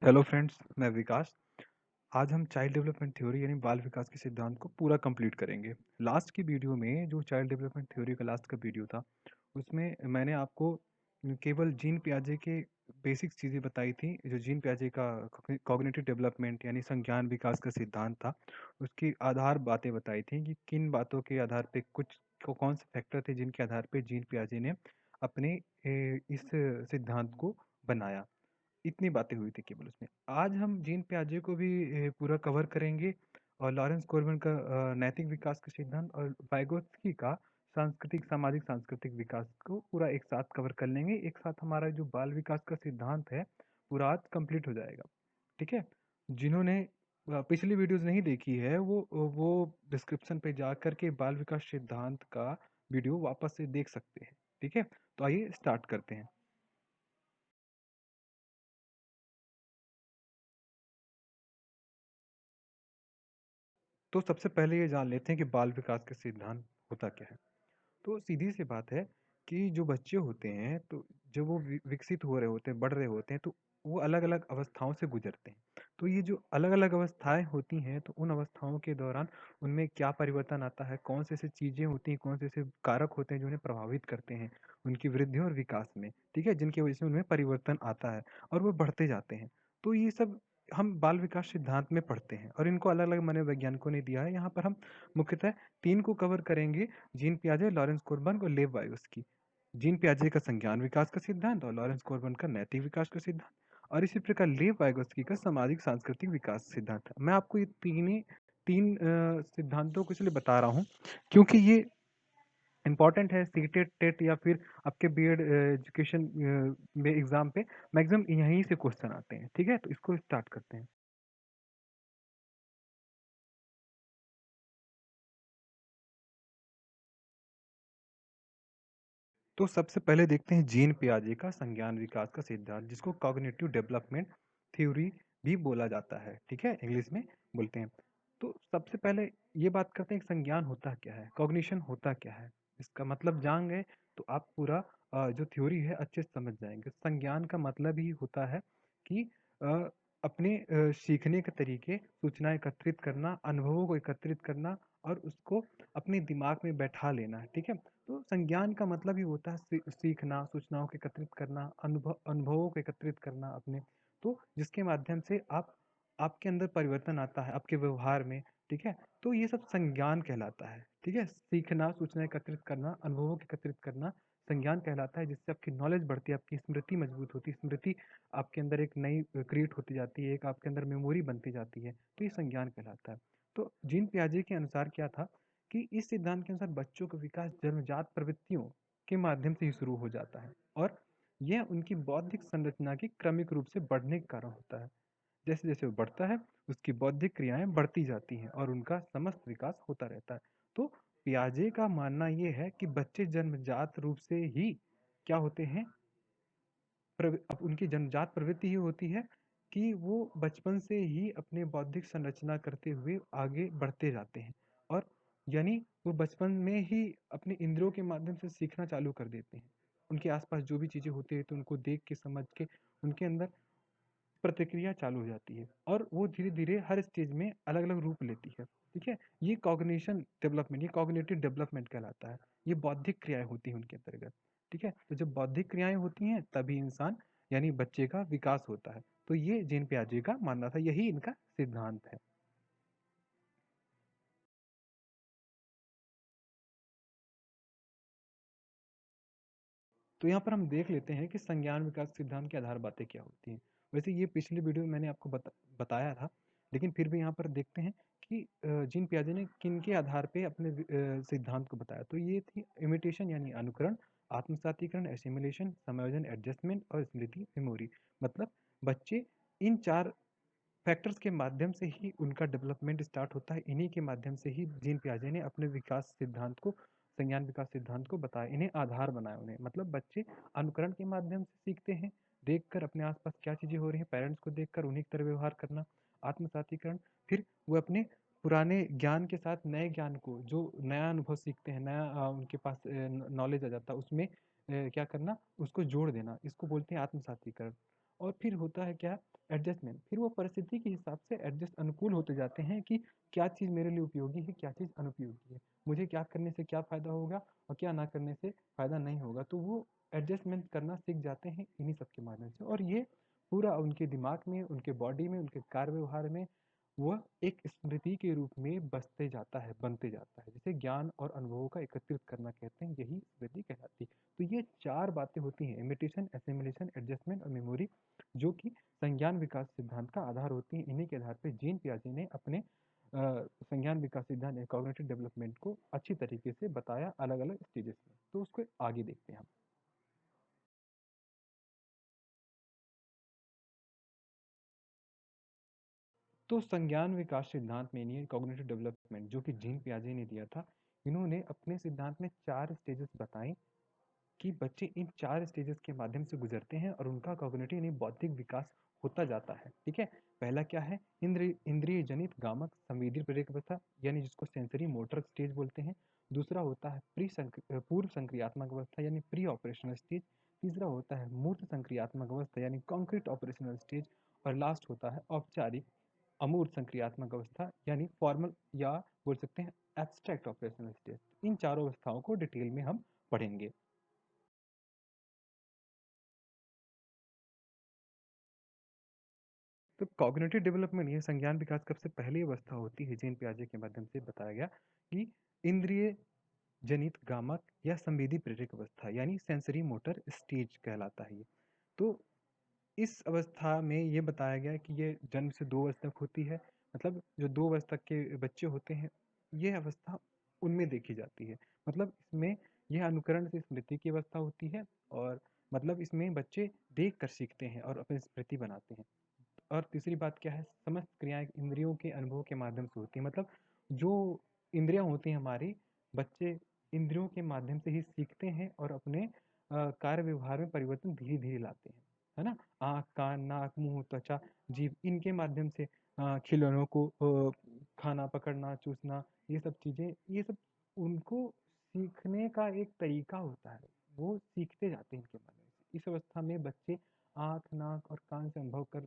Hello friends, मैं विकास। आज हम चाइल्ड डेवलपमेंट थ्योरी यानी बाल विकास के सिद्धांत को पूरा कंप्लीट करेंगे। लास्ट की वीडियो में जो चाइल्ड डेवलपमेंट थ्योरी का लास्ट का वीडियो था, उसमें मैंने आपको केवल जीन पियाजे के बेसिक चीज़ें बताई थी। जो जीन पियाजे का कॉग्निटिव डेवलपमेंट यानी संज्ञान विकास का सिद्धांत था, उसकी आधार बातें बताई थी कि किन बातों के आधार पे कौन से फैक्टर थे जिनके आधार पे जीन पियाजे ने अपने इस सिद्धांत को बनाया। इतनी बातें हुई थी केवल उसमें। आज हम जीन पियाजे को भी पूरा कवर करेंगे और लॉरेंस कोरबन का नैतिक विकास का सिद्धांत और वाइगोत्स्की का सामाजिक सांस्कृतिक विकास को पूरा एक साथ कवर कर लेंगे। एक साथ हमारा जो बाल विकास का सिद्धांत है पूरा आज कंप्लीट हो जाएगा। ठीक है। जिन्होंने पिछली वीडियोस नहीं देखी है वो डिस्क्रिप्शन पे जा करके बाल विकास सिद्धांत का वीडियो वापस से देख सकते हैं। ठीक है, तो आइए स्टार्ट करते हैं। तो सबसे पहले ये जान लेते हैं कि बाल विकास के सिद्धांत होता क्या है। तो सीधी सी बात है कि जो बच्चे होते हैं, तो जब वो विकसित हो रहे होते हैं, बढ़ रहे होते हैं, तो वो अलग अलग अवस्थाओं से गुजरते हैं। तो ये जो अलग अलग अवस्थाएं होती हैं, तो उन अवस्थाओं के दौरान उनमें क्या परिवर्तन आता है, कौन से ऐसे चीजें होती हैं, कौन से ऐसे कारक होते हैं जो उन्हें प्रभावित करते हैं उनकी वृद्धि और विकास में। ठीक है, जिनकी वजह से उनमें परिवर्तन आता है और वो बढ़ते जाते हैं। तो ये सब हम बाल विकास सिद्धांत में पढ़ते हैं और इनको अलग अलग मनोवैज्ञानिकों ने दिया है। यहाँ पर हम मुख्यतः तीन को कवर करेंगे: जीन पियाजे, लॉरेंस कोरबन और लेव वाइगोत्स्की। जीन पियाजे का संज्ञान विकास का सिद्धांत और लॉरेंस कोरबन का नैतिक विकास का सिद्धांत, और इसी प्रकार लेव वाइगोत्स्की का सामाजिक सांस्कृतिक विकास सिद्धांत है। मैं आपको ये तीन सिद्धांतों को इसलिए बता रहा हूँ क्योंकि ये इंपॉर्टेंट है। सीटेट टेट या फिर आपके बीएड एजुकेशन में एग्जाम पे मैक्सिमम यहीं से क्वेश्चन आते हैं। ठीक है, तो इसको स्टार्ट करते हैं। तो सबसे पहले देखते हैं जीन पियाजे का संज्ञान विकास का सिद्धांत, जिसको कॉग्निटिव डेवलपमेंट थ्योरी भी बोला जाता है। ठीक है, इंग्लिश में बोलते हैं। तो सबसे पहले ये बात करते हैं कि संज्ञान होता क्या है, कॉग्निशन होता क्या है। इसका मतलब जान गए तो आप पूरा जो थ्योरी है अच्छे से समझ जाएंगे। संज्ञान का मतलब ही होता है कि अ, अपने सीखने के तरीके, सूचना एकत्रित करना, अनुभवों को एकत्रित करना और उसको अपने दिमाग में बैठा लेना। ठीक है, तो संज्ञान का मतलब ही होता है सीखना, सूचनाओं को एकत्रित करना, अनुभवों को एकत्रित करना अपने। तो जिसके माध्यम से आप आपके अंदर परिवर्तन आता है आपके व्यवहार में। ठीक है, तो ये सब संज्ञान कहलाता है। ठीक है, सीखना, सूचना एकत्रित करना, अनुभवों को एकत्रित करना संज्ञान कहलाता है, जिससे आपकी नॉलेज बढ़ती है, आपकी स्मृति मजबूत होती है। स्मृति आपके अंदर एक नई क्रिएट होती जाती है, एक आपके अंदर मेमोरी बनती जाती है, तो ये संज्ञान कहलाता है। तो जीन पियाजे के अनुसार क्या था कि इस सिद्धांत के अनुसार बच्चों का विकास जन्मजात प्रवृत्तियों के माध्यम से ही शुरू हो जाता है और यह उनकी बौद्धिक संरचना की क्रमिक रूप से बढ़ने के कारण होता है। जैसे जैसे वो बढ़ता है, उसकी बौद्धिक क्रियाएं बढ़ती जाती हैं और उनका समस्त विकास होता रहता है। तो पियाजे का मानना यह है कि बच्चे जन्मजात रूप से ही क्या होते हैं, अब उनकी जन्मजात प्रवृत्ति ही होती है कि वो बचपन से ही अपने बौद्धिक संरचना करते हुए आगे बढ़ते जाते हैं। और यानी वो बचपन में ही अपने इंद्रियों के माध्यम से सीखना चालू कर देते हैं। उनके आसपास जो भी चीज़ें होती है तो उनको देख के, समझ के उनके अंदर प्रतिक्रिया चालू हो जाती है और वो धीरे धीरे हर स्टेज में अलग अलग रूप लेती है। ठीक है, ये कॉग्निशन डेवलपमेंट, ये कॉग्निटिव डेवलपमेंट कहलाता है। ये बौद्धिक क्रियाएं होती हैं उनके अंतर्गत। ठीक है, तो जब बौद्धिक क्रियाएं होती हैं तभी इंसान यानी बच्चे का विकास होता है। तो ये जीन पियाजे का मानना था, यही इनका सिद्धांत है। तो यहाँ पर हम देख लेते हैं कि संज्ञान विकास सिद्धांत के आधार बातें क्या होती हैं। वैसे ये पिछली वीडियो में मैंने आपको बताया था, लेकिन फिर भी यहाँ पर देखते हैं कि जीन पियाजे ने किन के आधार पे अपने सिद्धांत को बताया। तो ये थी इमिटेशन यानी अनुकरण, आत्मसातीकरण, एसिमिलेशन, समायोजन, एडजस्टमेंट और स्मृति मेमोरी। मतलब बच्चे इन चार फैक्टर्स के माध्यम से ही उनका डेवलपमेंट स्टार्ट होता है। इन्हीं के माध्यम से ही जीन पियाजे ने अपने विकास सिद्धांत को, संज्ञान विकास सिद्धांत को बताया, इन्हें आधार बनाया उन्हें। मतलब बच्चे अनुकरण के माध्यम से सीखते हैं, देखकर अपने आसपास क्या चीजें हो रही हैं, पेरेंट्स को देखकर उन्हीं की तरह व्यवहार करना। आत्मसातीकरण, फिर वो अपने पुराने ज्ञान के साथ नए ज्ञान को, जो नया अनुभव सीखते हैं, नया उनके पास नॉलेज आ जाता है, उसमें क्या करना, उसको जोड़ देना, इसको बोलते हैं आत्मसातीकरण। और फिर होता है क्या, एडजस्टमेंट। फिर वो परिस्थिति के हिसाब से एडजस्ट अनुकूल होते जाते हैं कि क्या चीज़ मेरे लिए उपयोगी है, क्या चीज़ अनुपयोगी है, मुझे क्या करने से क्या फ़ायदा होगा और क्या ना करने से फ़ायदा नहीं होगा। तो वो एडजस्टमेंट करना सीख जाते हैं इन्हीं सब के माध्यम से, और ये पूरा उनके दिमाग में, उनके बॉडी में, उनके कार्य व्यवहार में वह एक स्मृति के रूप में बसते जाता है, बनते जाता है, जिसे ज्ञान और अनुभवों का एकत्रित करना कहते हैं, यही स्मृति कहलाती है। तो ये 4 बातें होती हैं, इमिटेशन, असिमिलेशन, एडजस्टमेंट और मेमोरी, जो कि संज्ञान विकास सिद्धांत का आधार होती हैं। इन्हीं के आधार पे जीन पियाजे ने अपने संज्ञान विकास सिद्धांत या कॉग्निटिव डेवलपमेंट को अच्छी तरीके से बताया अलग-अलग स्टेजेस में। तो उसको आगे देखते हैं हम। तो संज्ञान विकास सिद्धांत में इन्हीं कॉग्निटिव डेवलपमेंट जो कि जीन पियाजे ने दिया था, इन्होंने अपने सिद्धांत में 4 स्टेजेस बताई कि बच्चे इन 4 स्टेजेस के माध्यम से गुजरते हैं और उनका कॉग्निटिव यानी बौद्धिक विकास होता जाता है, ठीक है? पहला क्या है? इंद्रिय जनित गामक संवेदी प्रेरक अवस्था, यानी जिसको सेंसरी मोटर स्टेज बोलते हैं। दूसरा होता है पूर्व संक्रियात्मक अवस्था यानी प्री ऑपरेशनल स्टेज। तीसरा होता है मूर्त संक्रियात्मक अवस्था यानी कॉन्क्रीट ऑपरेशनल स्टेज। और लास्ट होता है औपचारिक अमूर्त संक्रियात्मक अवस्था यानी फॉर्मल, या बोल सकते हैं एब्स्ट्रैक्ट ऑपरेशनल स्टेज। इन चारों अवस्थाओं को डिटेल में हम पढ़ेंगे। तो कॉग्निटिव डेवलपमेंट ये संज्ञान विकास की सबसे पहली अवस्था होती है, जीन पियाजे के माध्यम से बताया गया कि इंद्रिय जनित गामक या संवेदी प्रेरक अवस्था यानी सेंसरी मोटर स्टेज कहलाता है ये। तो इस अवस्था में ये बताया गया कि ये जन्म से 2 वर्ष तक होती है। मतलब जो 2 वर्ष तक के बच्चे होते हैं, ये अवस्था उनमें देखी जाती है। मतलब इसमें यह अनुकरण से स्मृति की अवस्था होती है, और मतलब इसमें बच्चे देख कर सीखते हैं और अपनी स्मृति बनाते हैं। और तीसरी बात क्या है, समस्त क्रियाएँ इंद्रियों के अनुभव के माध्यम से होती हैं। मतलब जो इंद्रियाँ होती हैं हमारी, बच्चे इंद्रियों के माध्यम से ही सीखते हैं और अपने कार्य व्यवहार में परिवर्तन धीरे-धीरे लाते हैं। है ना? आँख, कान, नाक, मुँह, त्वचा, जीभ, इनके माध्यम से खिलौनों को खाना, पकड़ना, चूसना, ये सब चीज़ें, ये सब उनको सीखने का एक तरीका होता है। वो सीखते जाते हैं इनके माध्यम से। इस अवस्था में बच्चे आँख, नाक और कान से अनुभव कर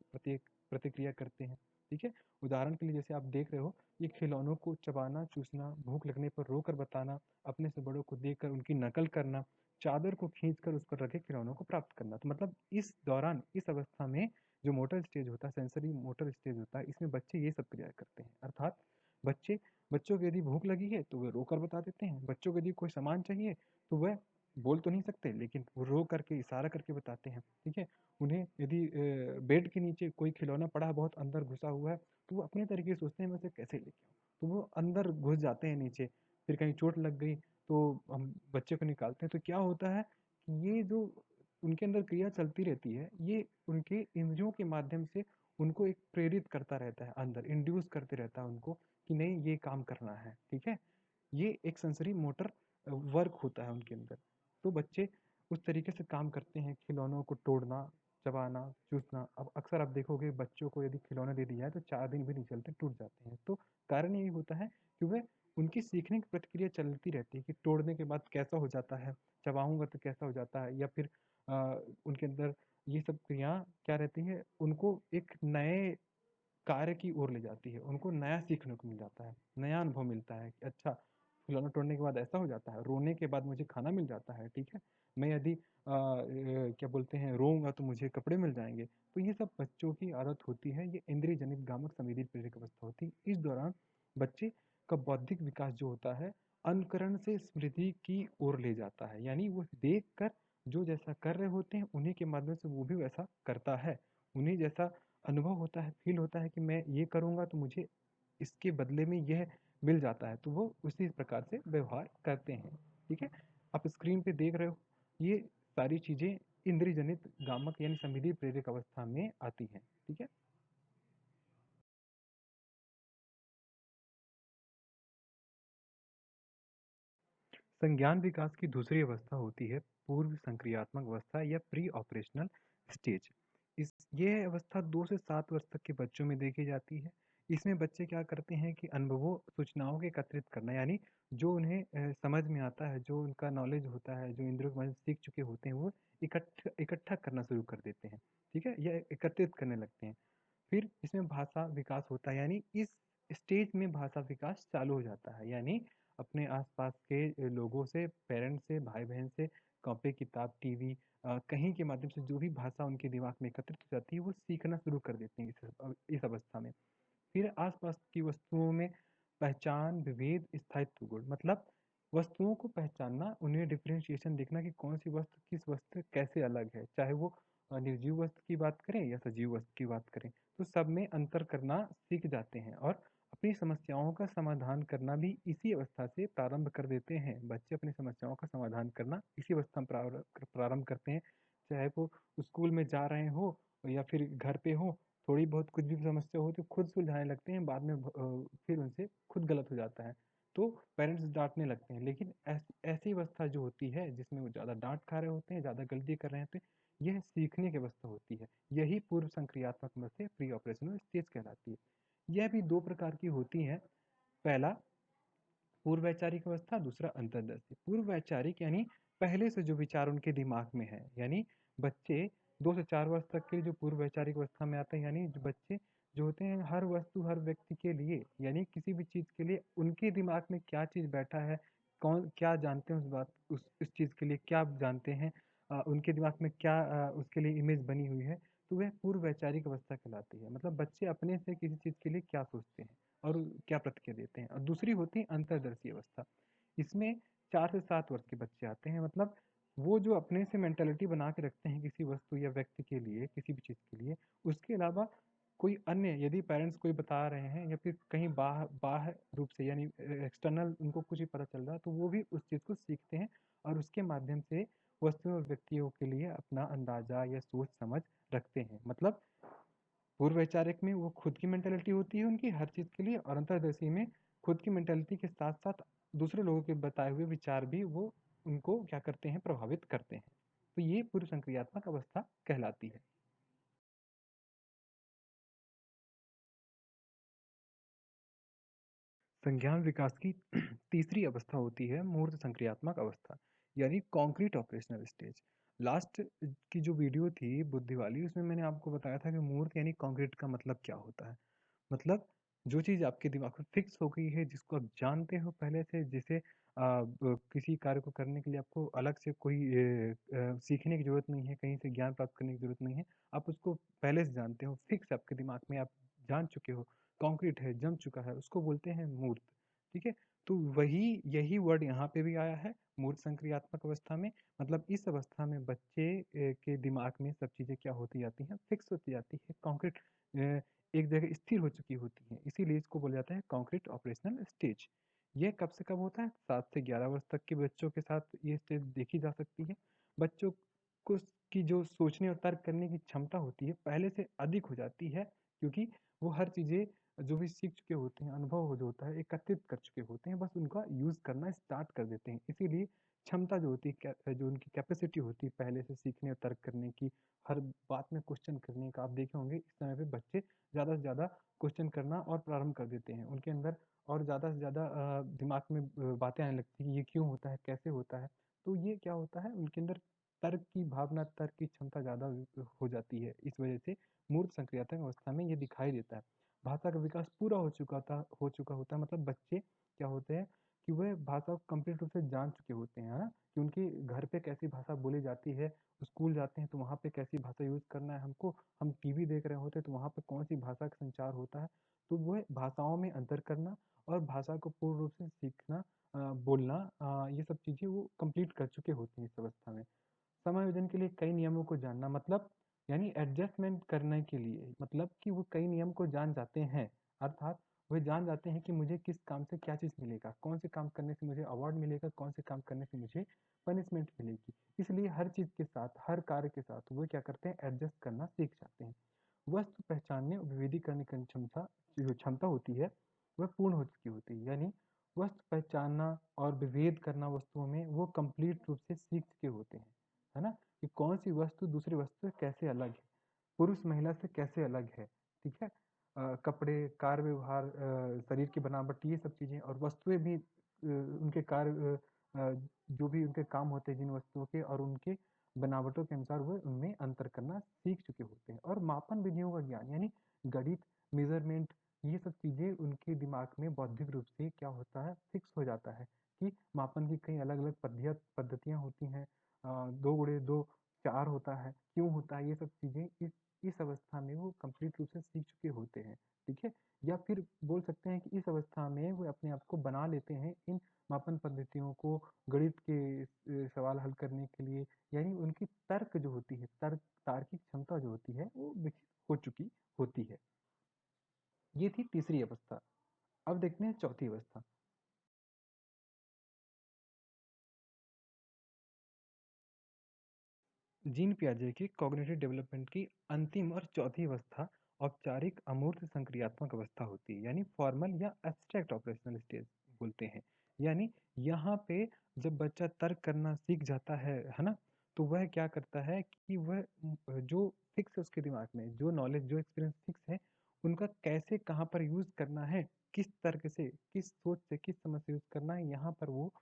प्रतिक्रिया करते हैं, ठीक है? उदाहरण के लिए जैसे आप देख रहे हो, ये खिलौनों को चबाना, चूसना, भूख लगने पर रोकर बताना, अपने से बड़ों को देखकर उनकी नकल करना, चादर को खींचकर उस पर रखे खिलौनों को प्राप्त करना। तो मतलब इस दौरान, इस अवस्था में जो मोटर स्टेज होता है, सेंसरी मोटर स्टेज होता है, इसमें बच्चे ये सब क्रिया करते हैं। अर्थात बच्चे बच्चों को यदि भूख लगी है, तो वे रोकर बता देते हैं। बच्चों को यदि कोई सामान चाहिए, तो वह बोल तो नहीं सकते, लेकिन वो रो करके, इशारा करके बताते हैं, ठीक है? उन्हें यदि बेड के नीचे कोई खिलौना पड़ा है, बहुत अंदर घुसा हुआ है, तो वो अपने तरीके से सोचते हैं मैं उसे कैसे लेके आऊँ? तो वो अंदर घुस जाते हैं नीचे, फिर कहीं चोट लग गई तो हम बच्चे को निकालते हैं। तो क्या होता है कि ये जो उनके अंदर क्रिया चलती रहती है, ये उनके इंद्रियों के माध्यम से उनको एक प्रेरित करता रहता है, अंदर इंड्यूस करते रहता है उनको कि नहीं ये काम करना है, ठीक है? ये एक सेंसरी मोटर वर्क होता है उनके अंदर। तो बच्चे उस तरीके से काम करते हैं, खिलौनों को तोड़ना, चबाना, चूसना। अब अक्सर आप देखोगे बच्चों को यदि खिलौना दे दिया है तो 4 दिन भी नहीं चलते, टूट जाते हैं। तो कारण यही होता है कि वह उनकी सीखने की प्रतिक्रिया चलती रहती है कि तोड़ने के बाद कैसा हो जाता है, चबाऊँगा तो कैसा हो जाता है, या फिर उनके अंदर ये सब क्रिया क्या रहती है, उनको एक नए कार्य की ओर ले जाती है, उनको नया सीखने को मिल जाता है, नया अनुभव मिलता है कि अच्छा, खिलौना तोड़ने के बाद ऐसा हो जाता है, रोने के बाद मुझे खाना मिल जाता है, ठीक है? मैं यदि क्या बोलते हैं, रोऊँगा तो मुझे कपड़े मिल जाएँगे। तो ये सब बच्चों की आदत होती है, ये इंद्रिय जनित गामक संवेदी प्रेरक अवस्था होती है। इस दौरान बच्चे का बौद्धिक विकास जो होता है, अनुकरण से स्मृति की ओर ले जाता है। यानी वो देख कर जो जैसा कर रहे होते हैं, उन्हीं के माध्यम से वो भी वैसा करता है। उन्हें जैसा अनुभव होता है, फ़ील होता है कि मैं ये करूँगा तो मुझे इसके बदले में यह मिल जाता है, तो वो उसी प्रकार से व्यवहार करते हैं, ठीक है? आप स्क्रीन पे देख रहे हो, ये सारी चीज़ें इंद्रिय जनित गामक यानी संवेदी प्रेरक अवस्था में आती हैं, ठीक है? संज्ञान विकास की दूसरी अवस्था होती है पूर्व संक्रियात्मक अवस्था या प्री ऑपरेशनल स्टेज। इस ये अवस्था 2 से 7 वर्ष तक के बच्चों में देखी जाती है। इसमें बच्चे क्या करते हैं कि अनुभवों सूचनाओं को एकत्रित करना, यानी जो उन्हें समझ में आता है, जो उनका नॉलेज होता है, जो इंद्रियों के माध्यम से सीख चुके होते हैं, वो इकट्ठा करना शुरू कर देते हैं, ठीक है, या एकत्रित करने लगते हैं। फिर इसमें भाषा विकास होता है, यानी इस स्टेज में भाषा विकास चालू हो जाता है, यानी अपने आसपास के लोगों से, पेरेंट्स से, भाई बहन से, कॉपी किताब, टीवी, कहीं के माध्यम से जो भी भाषा उनके दिमाग में एकत्रित हो जाती है वो सीखना शुरू कर देते हैं इस अवस्था में। फिर आसपास की वस्तुओं में पहचान, विभेद, स्थायित्व गुण, मतलब वस्तुओं को पहचानना, उन्हें डिफरेंशिएशन देखना कि कौन सी वस्तु किस वस्तु से कैसे अलग है, चाहे वो निर्जीव वस्तु की बात करें या सजीव वस्तु की बात करें, तो सब में अंतर करना सीख जाते हैं और अपनी समस्याओं का समाधान करना भी इसी अवस्था से प्रारंभ कर देते हैं। बच्चे अपनी समस्याओं का समाधान करना इसी अवस्था में प्रारंभ करते हैं, चाहे वो स्कूल में जा रहे हो या फिर घर पे हो। थोड़ी बहुत कुछ भी समस्या हो तो खुद सुलझाने लगते हैं, बाद में फिर उनसे खुद गलत हो जाता है तो पेरेंट्स डांटने लगते हैं। लेकिन ऐसी अवस्था जो होती है जिसमें वो ज़्यादा डांट खा रहे होते हैं, ज़्यादा गलती कर रहे होते हैं, यह सीखने की अवस्था होती है। यही पूर्व संक्रियात्मक अवस्था प्री ऑपरेशनल स्टेज कहलाती है। यह भी दो प्रकार की होती है, पहला पूर्व वैचारिक अवस्था, दूसरा अंतर्दर्शी। पूर्व वैचारिक यानी पहले से जो विचार उनके दिमाग में है, यानी बच्चे 2 से 4 वर्ष तक के जो पूर्व वैचारिक अवस्था में आते हैं, यानी जो बच्चे जो होते हैं हर वस्तु हर व्यक्ति के लिए, यानी किसी भी चीज़ के लिए उनके दिमाग में क्या चीज़ बैठा है, कौन क्या जानते हैं उस बात उस चीज़ के लिए क्या जानते हैं, उनके दिमाग में क्या उसके लिए इमेज बनी हुई है, तो वह पूर्व वैचारिक अवस्था कहलाती है। मतलब बच्चे अपने से किसी चीज़ के लिए क्या सोचते हैं और क्या प्रतिक्रिया देते हैं। और दूसरी होती है अंतर्दर्शी अवस्था। इसमें 4 से 7 वर्ष के बच्चे आते हैं, मतलब वो जो अपने से मेंटालिटी बना के रखते हैं किसी वस्तु या व्यक्ति के लिए, किसी भी चीज़ के लिए, उसके अलावा कोई अन्य यदि पेरेंट्स कोई बता रहे हैं या फिर कहीं बाहर बाहर रूप से यानी एक्सटर्नल उनको कुछ भी पता चल रहा है तो वो भी उस चीज़ को सीखते हैं और उसके माध्यम से वस्तुओं और व्यक्तियों के लिए अपना अंदाजा या सोच समझ रखते हैं। मतलब पूर्व वैचारिक में वो खुद की मेंटालिटी होती है उनकी हर चीज़ के लिए, और अंतर्दर्शी में खुद की मेंटालिटी के साथ साथ दूसरे लोगों के बताए हुए विचार भी वो उनको क्या करते हैं, प्रभावित करते हैं। तो ये पूर्व संक्रियात्मक अवस्था कहलाती है। संज्ञान विकास की तीसरी अवस्था होती है मूर्त संक्रियात्मक अवस्था, यानी कॉन्क्रीट ऑपरेशनल स्टेज। लास्ट की जो वीडियो थी बुद्धि वाली, उसमें मैंने आपको बताया था कि मूर्त यानी कॉन्क्रीट का मतलब क्या होता है। मतलब जो चीज़ आपके दिमाग में फिक्स हो गई है, जिसको आप जानते हो पहले से, जिसे किसी कार्य को करने के लिए आपको अलग से कोई सीखने की ज़रूरत नहीं है, कहीं से ज्ञान प्राप्त करने की ज़रूरत नहीं है। आप उसको पहले से जानते हो, फिक्स है आपके दिमाग में, आप जान चुके हो, कॉन्क्रीट है, जम चुका है, उसको बोलते हैं मूर्त। ठीक है? तो वही यही वर्ड यहाँ पे भी आया है, मूर्त संक्रियात्मक अवस्था में। मतलब इस अवस्था में बच्चे के दिमाग में सब चीज़ें क्या होती जाती हैं, फिक्स होती जाती है, कॉन्क्रीट एक जगह स्थिर हो चुकी होती हैं, इसीलिए इसको बोला जाता है कॉन्क्रीट ऑपरेशनल स्टेज। ये कब से कब होता है? 7 से 11 वर्ष तक के बच्चों के साथ ये स्टेज देखी जा सकती है। बच्चों को की जो सोचने और तर्क करने की क्षमता होती है पहले से अधिक हो जाती है, क्योंकि वो हर चीज़ें जो भी सीख चुके होते हैं, अनुभव हो जो होता है एकत्रित कर चुके होते हैं, बस उनका यूज़ करना स्टार्ट कर देते हैं। इसीलिए क्षमता जो होती है, जो उनकी कैपेसिटी होती है पहले से सीखने और तर्क करने की, हर बात में क्वेश्चन करने का, आप देखे होंगे इस समय पे बच्चे ज़्यादा से ज़्यादा क्वेश्चन करना और प्रारंभ कर देते हैं। उनके अंदर और ज़्यादा से ज़्यादा दिमाग में बातें आने लगती हैं, ये क्यों होता है, कैसे होता है? तो ये क्या होता है, उनके अंदर तर्क की भावना, तर्क की क्षमता ज़्यादा हो जाती है। इस वजह से मूर्ख संक्रियात्मक अवस्था में ये दिखाई देता है। भाषा का विकास पूरा हो चुका होता है, मतलब बच्चे क्या होते हैं कि वह भाषा को कंप्लीट रूप से जान चुके होते हैं, है ना? कि उनकी घर पे कैसी भाषा बोली जाती है, स्कूल जाते हैं तो वहाँ पे कैसी भाषा यूज़ करना है हमको, हम टीवी देख रहे होते हैं तो वहाँ पे कौन-सी भाषा का संचार होता है। तो वह भाषाओं में अंतर करना और भाषा को पूर्ण रूप से सीखना, बोलना, ये सब चीज़ें वो कंप्लीट कर चुके होते हैं इस अवस्था में। समायोजन के लिए कई नियमों को जानना, मतलब यानी एडजस्टमेंट करने के लिए, मतलब कि वो कई नियम को जान जाते हैं, अर्थात वो जान जाते हैं कि मुझे किस काम से क्या चीज़ मिलेगा, कौन से काम करने से मुझे अवार्ड मिलेगा, कौन से काम करने से मुझे पनिशमेंट मिलेगी। इसलिए हर चीज़ के साथ, हर कार्य के साथ वो क्या करते हैं, एडजस्ट करना सीख जाते हैं। वस्तु पहचानने और विविधीकरण की क्षमता, जो क्षमता होती है वह पूर्ण हो चुकी होती है, यानी वस्तु पहचानना और विभेद करना वस्तुओं में वो कंप्लीट रूप से सीख चुके होते हैं, है ना? कि कौन सी वस्तु दूसरी वस्तु से कैसे अलग है, पुरुष महिला से कैसे अलग है, ठीक है? कपड़े, कार्य व्यवहार, शरीर की बनावट, ये सब चीज़ें, और वस्तुएं भी उनके कार्य, जो भी उनके काम होते हैं जिन वस्तुओं के, और उनके बनावटों के अनुसार वो उनमें अंतर करना सीख चुके होते हैं। मापन विधियों का ज्ञान, यानी गणित, मेजरमेंट, ये सब चीज़ें उनके दिमाग में बौद्धिक रूप से क्या होता है, फिक्स हो जाता है कि मापन की कई अलग-अलग पद्धतियाँ होती हैं। 2 गुणे 2 4 होता है, क्यों होता है, ये सब चीज़ें इस अवस्था में वो कंप्लीट रूप से सीख चुके होते हैं, ठीक है? या फिर बोल सकते हैं कि इस अवस्था में वो अपने आप को बना लेते हैं इन मापन पद्धतियों को गणित के सवाल हल करने के लिए, यानी उनकी तर्क जो होती है, तार्किक क्षमता जो होती है, वो विकसित हो चुकी होती है। ये थी तीसरी अवस्था। अब देखते हैं चौथी अवस्था। जीन पियाजे की कॉग्निटिव डेवलपमेंट की अंतिम और चौथी अवस्था औपचारिक अमूर्त संक्रियात्मक अवस्था होती है, यानी फॉर्मल या एब्स्ट्रैक्ट ऑपरेशनल स्टेज बोलते हैं। यानी यहाँ पे जब बच्चा तर्क करना सीख जाता है ना, तो वह क्या करता है कि वह जो फिक्स है उसके दिमाग में, जो नॉलेज, जो एक्सपीरियंस फिक्स है, उनका कैसे कहाँ पर यूज करना है, किस तर्क से, किस सोच से, किस समझ से यूज करना है, यहाँ पर वो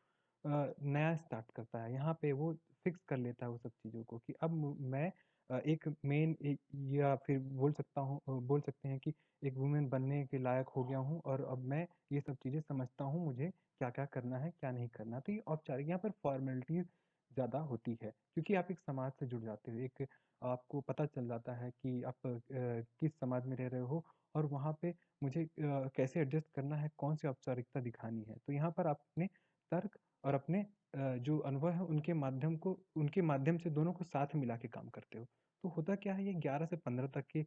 नया स्टार्ट करता है। यहाँ पे वो फिक्स कर लेता है वो सब चीज़ों को कि अब मैं एक मेन एक, या फिर बोल सकते हैं कि एक वुमेन बनने के लायक हो गया हूँ और अब मैं ये सब चीज़ें समझता हूँ, मुझे क्या क्या करना है, क्या नहीं करना। तो ये औपचारिक, यहाँ पर फॉर्मेलिटीज ज़्यादा होती है क्योंकि आप एक समाज से जुड़ जाते हो, एक आपको पता चल जाता है कि आप किस समाज में रह रहे हो और वहाँ पे मुझे कैसे एडजस्ट करना है, कौन सी औपचारिकता दिखानी है। तो यहाँ पर आप अपने तर्क और अपने जो अनुभव है उनके माध्यम से दोनों को साथ मिला के काम करते हो। तो होता क्या है, ये 11 से 15 तक के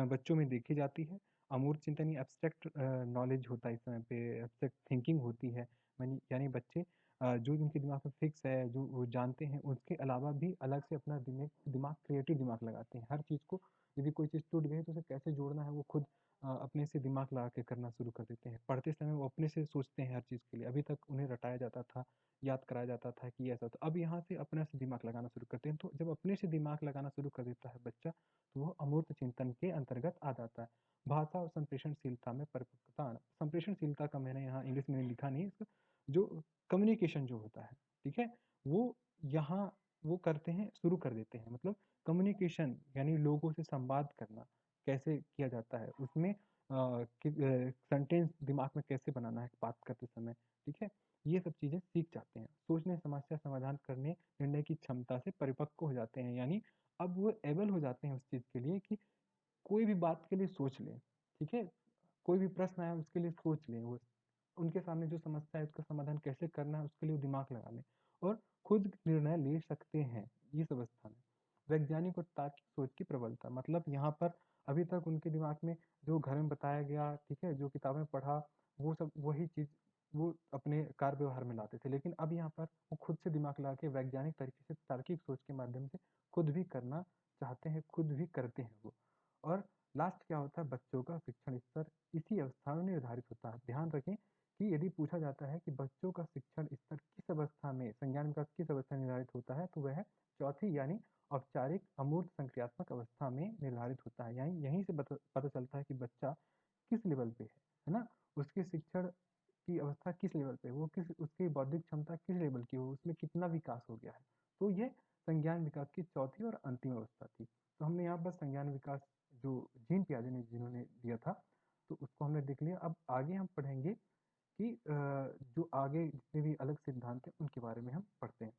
बच्चों में देखी जाती है। अमूर्त चिंतन या एब्स्ट्रैक्ट नॉलेज होता है इस समय पे, एब्स्ट्रैक्ट थिंकिंग होती है। यानी बच्चे जो उनके दिमाग में फिक्स है, जो वो जानते हैं, उसके अलावा भी अलग से अपना दिमाग क्रिएटिव दिमाग लगाते हैं। हर चीज़ को, यदि कोई चीज़ टूट गई तो उसे कैसे जोड़ना है वो खुद अपने से दिमाग लगा के करना शुरू कर देते हैं। पढ़ते समय वो अपने से सोचते हैं हर चीज़ के लिए। अभी तक उन्हें रटाया जाता था, याद कराया जाता था कि ऐसा होता। अब यहाँ से अपने से दिमाग लगाना शुरू करते हैं। तो जब अपने से दिमाग लगाना शुरू कर देता है बच्चा, तो वो अमूर्त चिंतन के अंतर्गत आ जाता है। भाषा और संप्रेषणशीलता में परिपक्वता आना। संप्रेषणशीलता का मैंने यहाँ इंग्लिश में लिखा नहीं है इसका, जो कम्युनिकेशन जो होता है, ठीक है? वो यहाँ वो करते हैं, शुरू कर देते हैं। मतलब कम्युनिकेशन यानी लोगों से संवाद करना कैसे किया जाता है, उसमें सेंटेंस दिमाग में कैसे बनाना है बात करते समय, ठीक है? ये सब चीज़ें सीख जाते हैं। सोचने, समस्या समाधान करने, निर्णय की क्षमता से परिपक्व हो जाते हैं। यानी अब वो एबल हो जाते हैं उस चीज़ के लिए कि कोई भी बात के लिए सोच लें, ठीक है? कोई भी प्रश्न आया उसके लिए सोच लें वो। उनके सामने जो समस्या है उसका समाधान कैसे करना है उसके लिए वो दिमाग लगा लें और खुद निर्णय ले सकते हैं इस अवस्था में। वैज्ञानिक और तार्किक सोच की प्रबलता, मतलब यहाँ पर अभी तक उनके दिमाग में जो घर में बताया गया, ठीक है, जो किताबें पढ़ा, वो सब वही चीज़ वो अपने कार्य व्यवहार में लाते थे। लेकिन अब यहाँ पर वो खुद से दिमाग लगा के वैज्ञानिक तरीके से तार्किक सोच के माध्यम से खुद भी करना चाहते हैं, खुद भी करते हैं वो। और लास्ट क्या होता है, बच्चों का शिक्षण स्तर इसी अवस्था में निर्धारित होता है। ध्यान रखें कि यदि पूछा जाता है कि बच्चों का शिक्षण स्तर किस अवस्था में, संज्ञान विकास किस अवस्था में निर्धारित होता है, तो वह चौथी यानी औपचारिक अमूर्त संक्रियात्मक अवस्था में निर्धारित होता है। यानी यहीं से पता चलता है कि बच्चा किस लेवल पे है ना? उसके शिक्षण की अवस्था किस लेवल पे है, वो किस उसकी बौद्धिक क्षमता किस लेवल की हो, उसमें कितना विकास हो गया है। तो ये संज्ञान विकास की चौथी और अंतिम अवस्था थी। तो हमने यहाँ पर संज्ञान विकास जो जीन पियाजे ने जिन्होंने दिया था, तो उसको हमने देख लिया। अब आगे हम पढ़ेंगे कि जो आगे जितने भी अलग सिद्धांत हैं उनके बारे में हम पढ़ते हैं।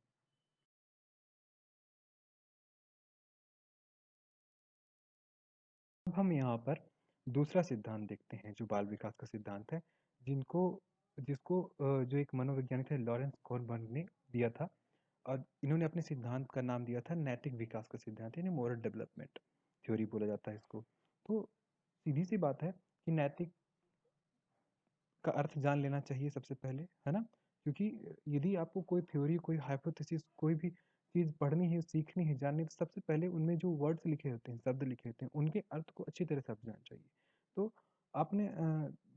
अब हम यहाँ पर दूसरा सिद्धांत देखते हैं जो बाल विकास का सिद्धांत है, जिनको जिसको जो एक मनोवैज्ञानिक थे लॉरेंस कोहनबर्ग ने दिया था और इन्होंने अपने सिद्धांत का नाम दिया था नैतिक विकास का सिद्धांत, यानी मोरल डेवलपमेंट थ्योरी बोला जाता है इसको। तो सीधी सी बात है कि नैतिक का अर्थ जान लेना चाहिए सबसे पहले, है ना? क्योंकि यदि आपको कोई थ्योरी, कोई हाइपोथेसिस, कोई भी चीज़ पढ़नी है, सीखनी है, जाननी है, तो सबसे पहले उनमें जो वर्ड्स लिखे होते हैं, शब्द लिखे होते हैं, उनके अर्थ को अच्छी तरह समझना चाहिए। तो आपने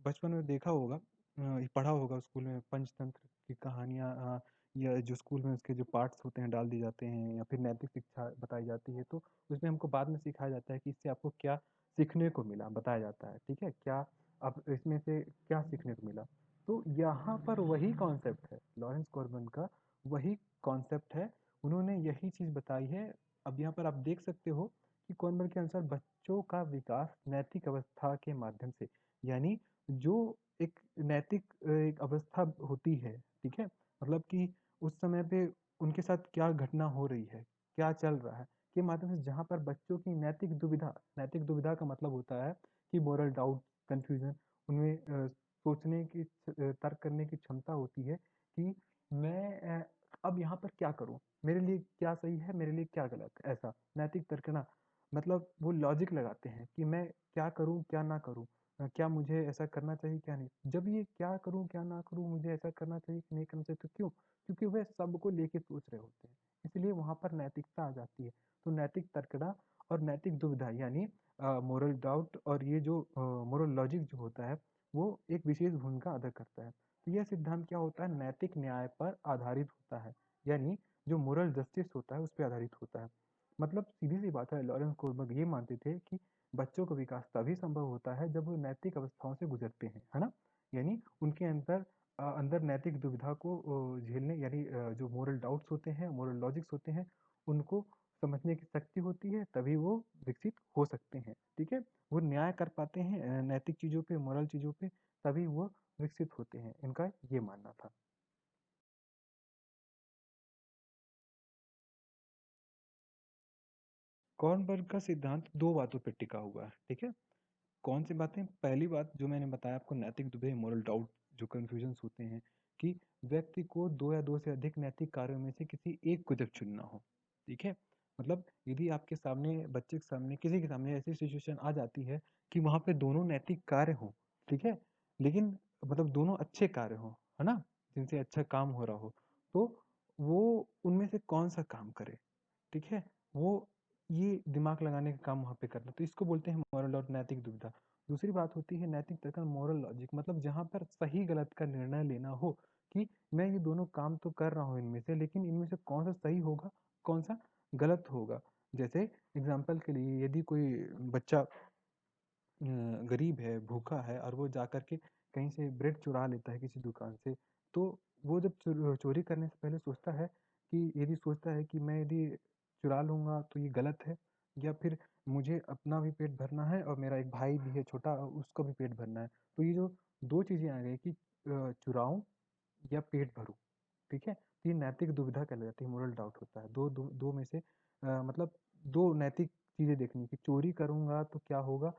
बचपन में देखा होगा, पढ़ा होगा स्कूल में पंचतंत्र की कहानियाँ, या जो स्कूल में उसके जो पार्ट्स होते हैं डाल दिए जाते हैं, या फिर नैतिक शिक्षा बताई जाती है, तो उसमें हमको बाद में सिखाया जाता है कि इससे आपको क्या सीखने को मिला, बताया जाता है, ठीक है? क्या अब इसमें से क्या सीखने को मिला? तो यहाँ पर वही कॉन्सेप्ट है, लॉरेंस कॉर्बन का वही कॉन्सेप्ट है, उन्होंने यही चीज़ बताई है। अब यहाँ पर आप देख सकते हो कि कॉर्नबर्ग के अनुसार बच्चों का विकास नैतिक अवस्था के माध्यम से, यानी जो एक नैतिक एक अवस्था होती है, ठीक है? मतलब कि उस समय पे उनके साथ क्या घटना हो रही है, क्या चल रहा है, के माध्यम से जहाँ पर बच्चों की नैतिक दुविधा का मतलब होता है कि मोरल डाउट, कन्फ्यूजन, उनमें सोचने की तर्क करने की क्षमता होती है कि मैं अब यहाँ पर क्या करूँ? मेरे लिए क्या सही है, मेरे लिए क्या गलत है? ऐसा नैतिक तर्क ना, मतलब वो लॉजिक लगाते हैं कि मैं क्या करूँ, क्या ना करूँ? क्या मुझे ऐसा करना चाहिए, क्या नहीं? जब ये क्या करूँ, क्या ना करूँ, मुझे ऐसा करना चाहिए कि नहीं करना चाहिए, तो क्यों? क्योंकि वे सबको लेके सोच रहे होते हैं। इसलिए वहाँ पर नैतिकता आ जाती है। तो नैतिक तर्कना और नैतिक दुविधा यानी मोरल डाउट और ये जो मोरल लॉजिक जो होता है, वो एक विशेष भूमिका अदा करता है। तो यह सिद्धांत क्या होता है? नैतिक न्याय पर आधारित होता है। यानी जो मोरल जस्टिस होता है, उस पे आधारित होता है। मतलब सीधी-सी बात है, लॉरेंस कोलबर्ग ये मानते थे कि बच्चों का विकास तभी संभव होता है जब वो नैतिक अवस्थाओं से गुजरते हैं, है ना? यानी उनके अंदर नैतिक दुविधा को झेलने यानी जो मोरल डाउट्स होते हैं, मोरल लॉजिक्स होते हैं, उनको समझने की शक्ति होती है, तभी वो विकसित हो सकते हैं, ठीक है? वो न्याय कर पाते हैं नैतिक चीज़ों पे, मोरल चीज़ों पे, तभी वो विकसित होते हैं। इनका ये मानना था। कॉर्नबर्ग का सिद्धांत 2 बातों पे टिका हुआ है, ठीक है? कौन सी बातें? पहली बात जो मैंने बताया आपको, नैतिक दुविधा, मोरल डाउट, जो कन्फ्यूजन्स होते हैं कि व्यक्ति को 2 या 2 से अधिक नैतिक कार्यों में से किसी एक को जब चुनना हो, ठीक है? मतलब यदि आपके सामने, बच्चे के सामने, किसी के सामने ऐसी सिचुएशन आ जाती है कि वहाँ पे दोनों नैतिक कार्य हों, ठीक है? लेकिन मतलब दोनों अच्छे कार्य हों, है ना? जिनसे अच्छा काम हो रहा हो, तो वो उनमें से कौन-सा काम करे? ठीक है? वो ये दिमाग लगाने का काम वहाँ पे करना, तो इसको बोलते हैं मोरल और नैतिक दुविधा। दूसरी बात होती है नैतिक तर्क और मोरल लॉजिक, मतलब जहाँ पर सही गलत का निर्णय लेना हो कि मैं ये दोनों काम तो कर रहा हूँ इनमें से, लेकिन इनमें से कौन सा सही होगा, कौन सा गलत होगा। जैसे एग्जाम्पल के लिए यदि कोई बच्चा गरीब है, भूखा है और वो जा कर के कहीं से ब्रेड चुरा लेता है किसी दुकान से, तो वो जब चोरी करने से पहले सोचता है कि, यदि सोचता है कि मैं यदि चुरा लूँगा तो ये गलत है, या फिर मुझे अपना भी पेट भरना है और मेरा एक भाई भी है छोटा, उसका भी पेट भरना है। तो ये जो 2 चीज़ें आ गई कि चुराऊँ या पेट भरूँ, ठीक है? तो ये नैतिक दुविधा कहलाती है, मोरल डाउट होता है। 2 में से मतलब 2 नैतिक चीज़ें देखनी कि चोरी करूँगा तो क्या होगा,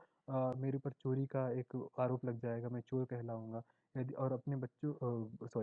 मेरे ऊपर चोरी का एक आरोप लग जाएगा, मैं चोर कहलाऊँगा। यदि और अपने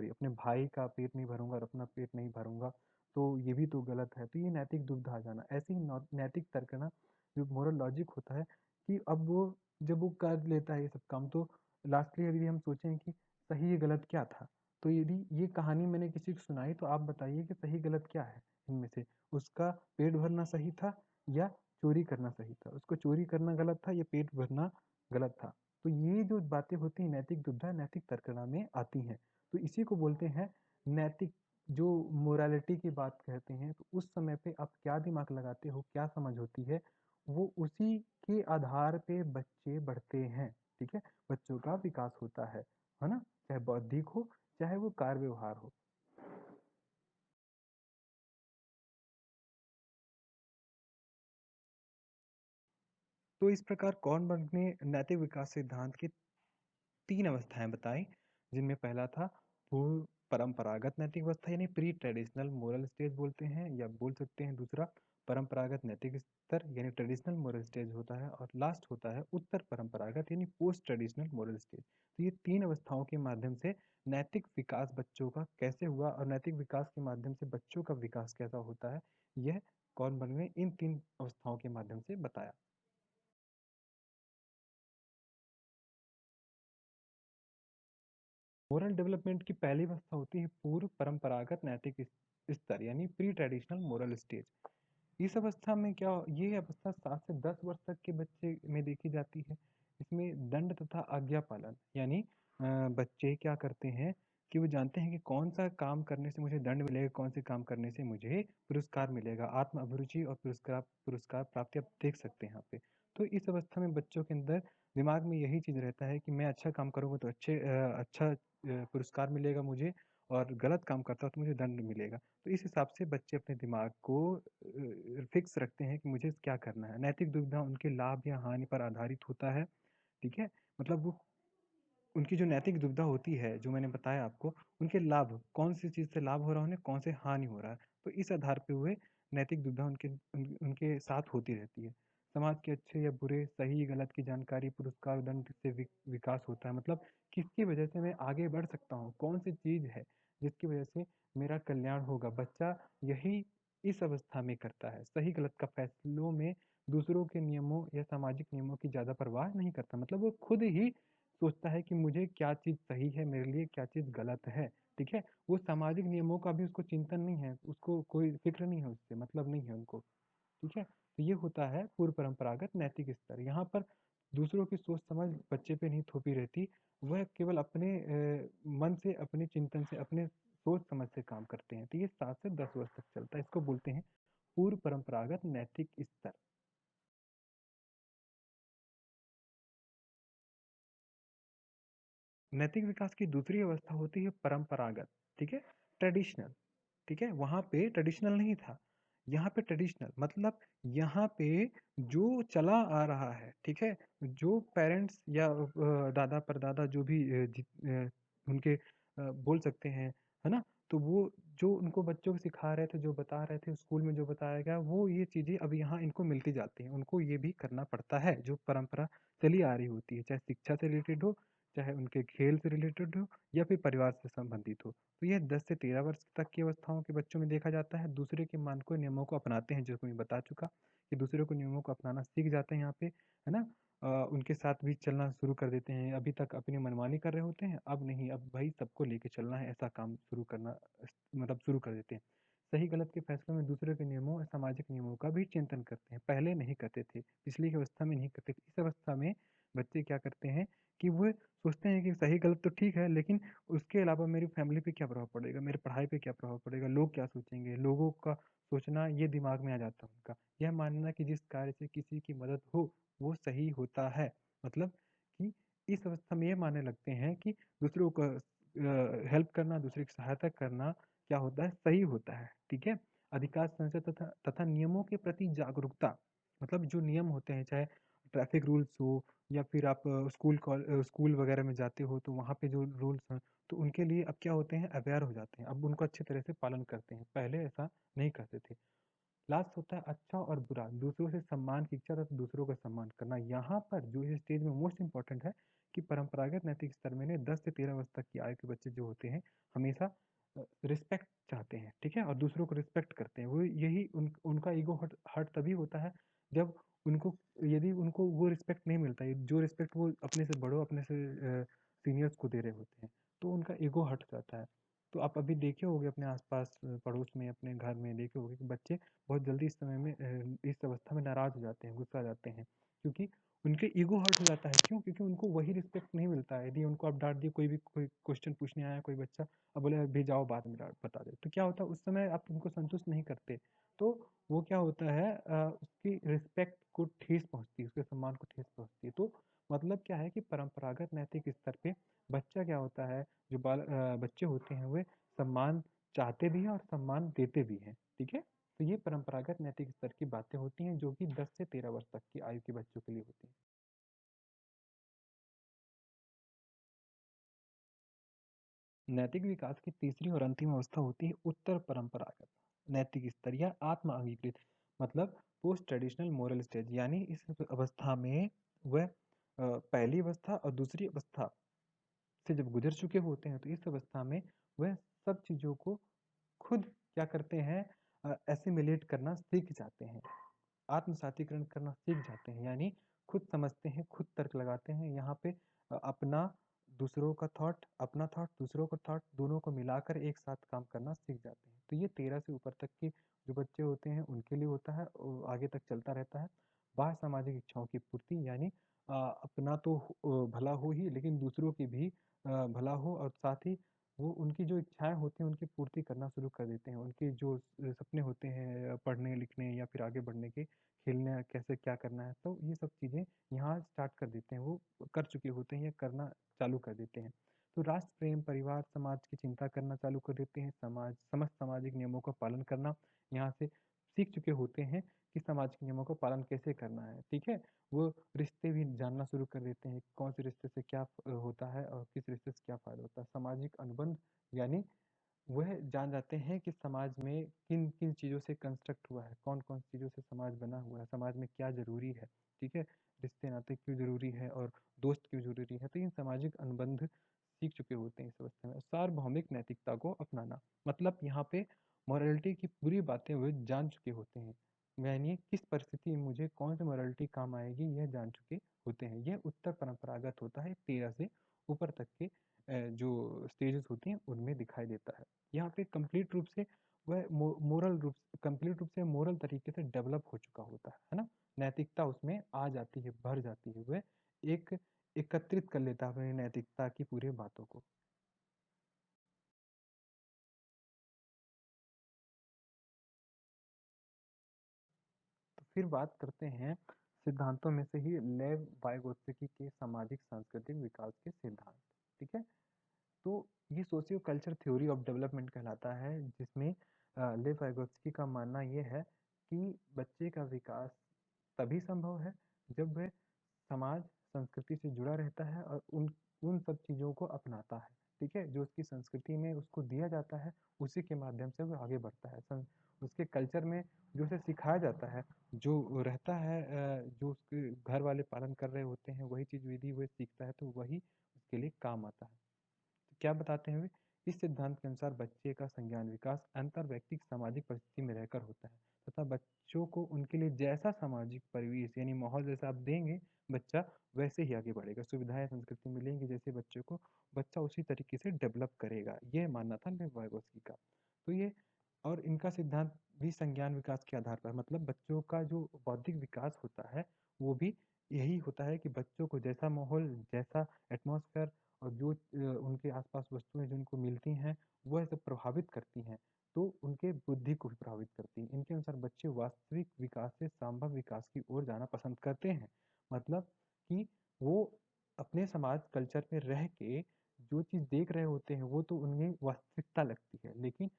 अपने भाई का पेट नहीं भरूँगा और अपना पेट नहीं भरूँगा, तो ये भी तो गलत है। तो ये नैतिक दुविधा आ जाना। ऐसे ही नैतिक तर्क ना, जो मोरल लॉजिक होता है कि अब वो जब वो कर लेता है ये सब काम, तो लास्टली यदि हम सोचें कि सही या गलत क्या था? तो यदि ये कहानी मैंने किसी को सुनाई, तो आप बताइए कि सही गलत क्या है इनमें से? उसका पेट भरना सही था या चोरी करना सही था? उसको चोरी करना गलत था या पेट भरना गलत था? तो ये जो बातें होती हैं नैतिक दुविधा, नैतिक तर्कना में आती हैं। तो इसी को बोलते हैं नैतिक, जो मोरालिटी की बात कहते हैं, तो उस समय पे आप क्या दिमाग लगाते हो, क्या समझ होती है, वो उसी के आधार पे बच्चे बढ़ते हैं, ठीक है? बच्चों का विकास होता है ना? चाहे बौद्धिक हो, चाहे वो कार्य व्यवहार हो। तो इस प्रकार कॉर्नबर्ग ने नैतिक विकास सिद्धांत की 3 अवस्थाएँ बताई, जिनमें पहला था पूर्व परंपरागत नैतिक अवस्था, यानी प्री ट्रेडिशनल मोरल स्टेज बोलते हैं, या बोल सकते हैं दूसरा परंपरागत नैतिक स्तर यानी ट्रेडिशनल मोरल स्टेज होता है, और लास्ट होता है उत्तर परंपरागत यानी पोस्ट ट्रेडिशनल मोरल स्टेज। तो ये 3 अवस्थाओं के माध्यम से नैतिक विकास बच्चों का कैसे हुआ और नैतिक विकास के माध्यम से बच्चों का विकास कैसा होता है, यह कॉर्नबर्ग ने इन 3 अवस्थाओं के माध्यम से बताया। मोरल डेवलपमेंट की पहली अवस्था होती है पूर्व परंपरागत नैतिक स्तर यानी प्री ट्रेडिशनल मोरल स्टेज। इस अवस्था में क्या, ये अवस्था 7 से 10 वर्ष तक के बच्चे में देखी जाती है। इसमें दंड तथा आज्ञा पालन यानी बच्चे क्या करते हैं कि वो जानते हैं कि कौन सा काम करने से मुझे दंड मिलेगा, कौन से काम करने से मुझे पुरस्कार मिलेगा। आत्म अभिरुचि और पुरस्कार पुरस्कार प्राप्ति आप देख सकते हैं यहाँ पे। तो इस अवस्था में बच्चों के अंदर दिमाग में यही चीज़ रहता है कि मैं अच्छा काम करूँगा तो अच्छा पुरस्कार मिलेगा मुझे, और गलत काम करता हूँ तो मुझे दंड मिलेगा। तो इस हिसाब से बच्चे अपने दिमाग को फिक्स रखते हैं कि मुझे क्या करना है। नैतिक दुविधा उनके लाभ या हानि पर आधारित होता है, ठीक है? मतलब वो उनकी जो नैतिक दुविधा होती है, जो मैंने बताया आपको, उनके लाभ, कौन-सी चीज़ से लाभ हो रहा है उन्हें, कौन से हानि हो रहा है। तो इस आधार पे हुए नैतिक दुविधा उनके साथ होती रहती है। समाज के अच्छे या बुरे, सही-गलत की जानकारी, पुरस्कार, दंड से विकास होता है। मतलब किसकी वजह से मैं आगे बढ़ सकता हूँ, कौन-सी चीज़ है जिसकी वजह से मेरा कल्याण होगा। बच्चा यही इस अवस्था में करता है। सही-गलत का फैसलों में दूसरों के नियमों या सामाजिक नियमों की ज़्यादा परवाह नहीं करता। मतलब वो खुद ही सोचता है कि मुझे क्या चीज़ सही है, मेरे लिए क्या चीज़ गलत है, ठीक है? वो सामाजिक नियमों का भी उसको चिंतन नहीं है, उसको कोई फ़िक्र नहीं है उससे, मतलब नहीं है उनको, ठीक है? तो ये होता है पूर्व परंपरागत नैतिक स्तर। यहाँ पर दूसरों की सोच-समझ बच्चे पे नहीं थोपी रहती, वह केवल अपने मन से, अपने चिंतन से, अपने सोच-समझ से काम करते हैं। तो ये 7 से 10 वर्ष तक चलता है, इसको बोलते हैं पूर्व परंपरागत नैतिक स्तर। नैतिक विकास की दूसरी अवस्था होती है परंपरागत, ठीक है? ट्रेडिशनल, ठीक है? वहाँ पे ट्रेडिशनल नहीं था, यहाँ पे ट्रेडिशनल मतलब यहाँ पे जो चला आ रहा है, ठीक है? जो पेरेंट्स या दादा परदादा जो भी उनके बोल सकते हैं, है ना? तो वो जो उनको बच्चों को सिखा रहे थे, जो बता रहे थे, स्कूल में जो बताया गया, वो ये चीज़ें अब यहाँ इनको मिलती जाती हैं। उनको ये भी करना पड़ता है, जो परंपरा चली आ रही होती है, चाहे शिक्षा से रिलेटेड हो, चाहे उनके खेल से रिलेटेड हो या फिर परिवार से संबंधित हो। तो ये 10 से 13 वर्ष तक की अवस्थाओं के बच्चों में देखा जाता है। दूसरे के मानकों नियमों को अपनाते हैं, जो मैं बता चुका कि दूसरे को नियमों को अपनाना सीख जाते हैं यहाँ पे, है ना? उनके साथ भी चलना शुरू कर देते हैं। अभी तक अपनी मनमानी कर रहे होते हैं, अब नहीं, अब भाई सबको लेके चलना है, ऐसा काम शुरू करना मतलब शुरू कर देते हैं। सही गलत के फैसलों में दूसरे के नियमों और सामाजिक नियमों का भी चिंतन करते हैं। पहले नहीं करते थे, पिछली की अवस्था में नहीं करते थे। इस अवस्था में बच्चे क्या करते हैं कि वो सोचते हैं कि सही गलत तो ठीक है, लेकिन उसके अलावा मेरी फैमिली पे क्या प्रभाव पड़ेगा, मेरे पढ़ाई पे क्या प्रभाव पड़ेगा, लोग क्या सोचेंगे, लोगों का सोचना ये दिमाग में आ जाता है उनका। यह मानना कि जिस कार्य से किसी की मदद हो वो सही होता है। मतलब कि इस अवस्था में ये मानने लगते हैं कि दूसरों को हेल्प करना, दूसरे की सहायता करना क्या होता है, सही होता है, ठीक है? अधिकार संशय तथा नियमों के प्रति जागरूकता, मतलब जो नियम होते हैं, चाहे ट्रैफिक रूल्स हो या फिर आप स्कूल वगैरह में जाते हो तो वहाँ पे जो रूल्स हैं, तो उनके लिए अब क्या होते हैं, अवेयर हो जाते हैं, अब उनको अच्छी तरह से पालन करते हैं, पहले ऐसा नहीं करते थे। लास्ट होता है अच्छा और बुरा, दूसरों से सम्मान की इच्छा तथा दूसरों का सम्मान करना। यहाँ पर जो इस स्टेज में मोस्ट इंपॉर्टेंट है कि परंपरागत नैतिक स्तर में 10 से 13 वर्ष तक की आयु के बच्चे जो होते हैं, हमेशा रिस्पेक्ट चाहते हैं, ठीक है? और दूसरों को रिस्पेक्ट करते हैं। वो यही उनका ईगो हर्ट हर्ट तभी होता है जब उनको, यदि उनको वो रिस्पेक्ट नहीं मिलता है, जो रिस्पेक्ट वो अपने से बड़ों, अपने से सीनियर्स को दे रहे होते हैं, तो उनका ईगो हर्ट जाता है। तो आप अभी देखे होंगे अपने आसपास पड़ोस में, अपने घर में देखे होंगे कि बच्चे बहुत जल्दी इस समय में इस अवस्था में नाराज़ हो जाते हैं, गुस्सा आ जाते हैं, क्योंकि उनके ईगो हर्ट हो जाता है। क्यों? क्योंकि उनको वही रिस्पेक्ट नहीं मिलता है। यदि उनको आप डाँट दिए, कोई क्वेश्चन पूछने आया कोई बच्चा, अब बोले अभी जाओ बाद में बता दे, तो क्या होता है उस समय आप उनको संतुष्ट नहीं करते, तो वो क्या होता है, उसकी रिस्पेक्ट को ठेस पहुँचती है, उसके सम्मान को ठेस पहुँचती है। तो मतलब क्या है कि परंपरागत नैतिक स्तर पे बच्चा क्या होता है, जो बच्चे होते हैं वे सम्मान चाहते भी हैं और सम्मान देते भी हैं, ठीक है? तो ये परंपरागत नैतिक स्तर की बातें होती हैं जो कि 10 से 13 वर्ष तक की आयु के बच्चों के लिए होती हैं। नैतिक विकास की तीसरी और अंतिम अवस्था होती है उत्तर परंपरागत नैतिक स्तर या आत्म अंगीकृत, मतलब पोस्ट ट्रेडिशनल मोरल स्टेज। यानी इस अवस्था में वह पहली अवस्था और दूसरी अवस्था से जब गुजर चुके होते हैं, तो इस अवस्था में वह सब चीज़ों को खुद क्या करते हैं, एसिमिलेट करना सीख जाते हैं, आत्मसातीकरण करना सीख जाते हैं। यानी खुद समझते हैं, खुद तर्क लगाते हैं। यहाँ पे अपना दूसरों का थॉट, अपना थॉट, दूसरों का थॉट, दोनों को मिलाकर एक साथ काम करना सीख जाते हैं। तो ये 13 से ऊपर तक के जो बच्चे होते हैं उनके लिए होता है, आगे तक चलता रहता है। बाह्य सामाजिक इच्छाओं की पूर्ति, यानी अपना तो भला हो ही, लेकिन दूसरों की भी भला हो, और साथ ही वो उनकी जो इच्छाएँ होती हैं उनकी पूर्ति करना शुरू कर देते हैं। उनके जो सपने होते हैं पढ़ने लिखने या फिर आगे बढ़ने के, खेलना कैसे क्या करना है, तो ये सब चीज़ें यहाँ स्टार्ट कर देते हैं, वो कर चुके होते हैं या करना चालू कर देते हैं। तो राष्ट्र प्रेम, परिवार, समाज की चिंता करना चालू कर देते हैं, समस्त सामाजिक नियमों का पालन करना यहाँ से सीख चुके होते हैं कि समाज के नियमों का पालन कैसे करना है, ठीक है? वो रिश्ते भी जानना शुरू कर देते हैं, कौन से रिश्ते से क्या होता है और किस रिश्ते से क्या फ़ायदा होता है। सामाजिक अनुबंध यानी वह जान जाते हैं कि समाज में किन-किन चीज़ों से कंस्ट्रक्ट हुआ है, कौन-कौन सी चीज़ों से समाज बना हुआ है, समाज में क्या ज़रूरी है, ठीक है? रिश्ते-नाते क्यों ज़रूरी है और दोस्त क्यों ज़रूरी है, तो इन सामाजिक अनुबंध सीख चुके होते हैं इस अवस्था में। सार्वभौमिक नैतिकता को अपनाना, मतलब यहाँ पे मॉरलिटी की पूरी बातें वे जान चुके होते हैं। यानी किस परिस्थिति में मुझे कौन-सी मॉरलिटी काम आएगी, यह जान चुके होते हैं। यह उत्तर परंपरागत होता है, 13 से ऊपर तक के जो स्टेजेस होती हैं, उनमें दिखाई देता है। यहाँ पे कंप्लीट रूप से वह कंप्लीट रूप से मोरल तरीके से डेवलप हो चुका होता है ना? नैतिकता उसमें आ जाती है, भर जाती है। वह एक एकत्रित कर लेता है अपनी नैतिकता की पूरी बातों को। तो फिर बात करते हैं सिद्धांतों में से ही लेव वाइगोत्स्की के सामाजिक सांस्कृतिक विकास के सिद्धांत, ठीक है? तो ये socio culture theory of development कहलाता है, जिसमें लेव वाइगोत्स्की का मानना ये है कि बच्चे का विकास तभी संभव है जब वह समाज संस्कृति से जुड़ा रहता है और उन उन सब चीज़ों को अपनाता है, ठीक है? जो उसकी संस्कृति में उसको दिया जाता है, उसी के माध्यम से वो आगे बढ़ता है। उसके कल्चर में जो उसे सिखाया जाता है, जो रहता है, जो उसके घर वाले पालन कर रहे होते हैं, वही चीज़ विधि वो सीखता है, तो वही उसके लिए काम आता है। तो क्या बताते हैं वे? इस सिद्धांत के अनुसार बच्चे का संज्ञान विकास अंतर्वैयक्तिक सामाजिक परिस्थिति में रहकर होता है तथा बच्चों को उनके लिए जैसा सामाजिक परिवेश यानी माहौल जैसा आप देंगे, बच्चा वैसे ही आगे बढ़ेगा। सुविधाएं संस्कृति मिलेंगी जैसे बच्चों को, बच्चा उसी तरीके से डेवलप करेगा। ये मानना था लेव वाइगोत्स्की का। तो ये और इनका सिद्धांत भी संज्ञान विकास के आधार पर, मतलब बच्चों का जो बौद्धिक विकास होता है, वो भी यही होता है कि बच्चों को जैसा माहौल, जैसा एटमॉस्फेयर और जो उनके आसपास वस्तुएं जो उनको मिलती हैं, वह सब प्रभावित करती हैं, तो उनके बुद्धि को भी प्रभावित करती हैं। इनके अनुसार बच्चे वास्तविक विकास से संभव विकास की ओर जाना पसंद करते हैं, मतलब कि वो अपने समाज कल्चर में रह के जो चीज़ देख रहे होते हैं वो तो उन्हें वास्तविकता लगती है, लेकिन